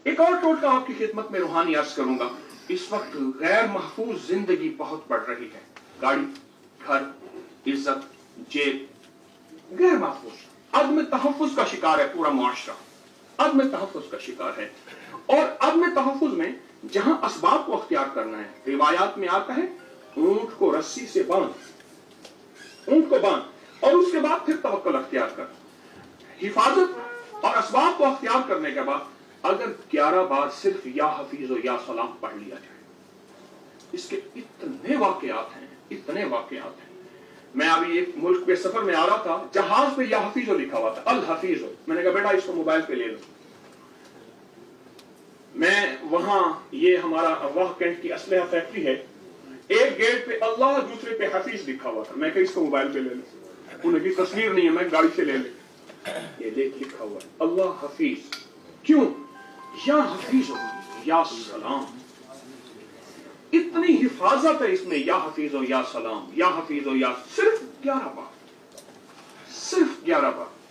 ایک اور ٹوٹکا آپ کی خدمت میں روحانی عرض کروں گا. اس وقت غیر محفوظ زندگی بہت بڑھ رہی ہے. گاڑی، گھر، عزت، جیب غیر محفوظ. عدم تحفظ کا شکار ہے پورا معاشرہ. عدم تحفظ کا شکار ہے. اور عدم تحفظ میں جہاں اسباب کو اختیار کرنا ہے، روایات میں آتا ہے اونٹ کو رسی سے باندھ، اونٹ کو باندھ اور اس کے بعد پھر توکل اختیار کر. حفاظت اور اسباب کو اختیار کرنے کے بعد اگر 11 بار صرف یا حفیظ و یا سلام پڑھ لیا جائے. اس کے اتنے واقعات ہیں، اتنے واقعات ہیں. میں ابھی ایک ملک پہ سفر میں آ رہا تھا، جہاز پہ یا حفیظ لکھا ہوا تھا، الحفیظ. میں نے کہا بیٹا اس کو موبائل پہ لے لو. میں وہاں، یہ ہمارا افواہ کینٹ کی اسلحہ فیکٹری ہے، ایک گیٹ پہ اللہ، دوسرے پہ حفیظ لکھا ہوا تھا. میں کہا اس کو موبائل پہ لے لو. انہیں کی تصویر نہیں ہے، میں گاڑی سے لے لے. یہ لکھا ہوا ہے اللہ حفیظ. کیوں؟ یا حفیظ ہو یا سلام. اتنی حفاظت ہے اس میں، یا حفیظ ہو یا سلام، یا حفیظ ہو یا، صرف 11 بار، صرف 11 بار.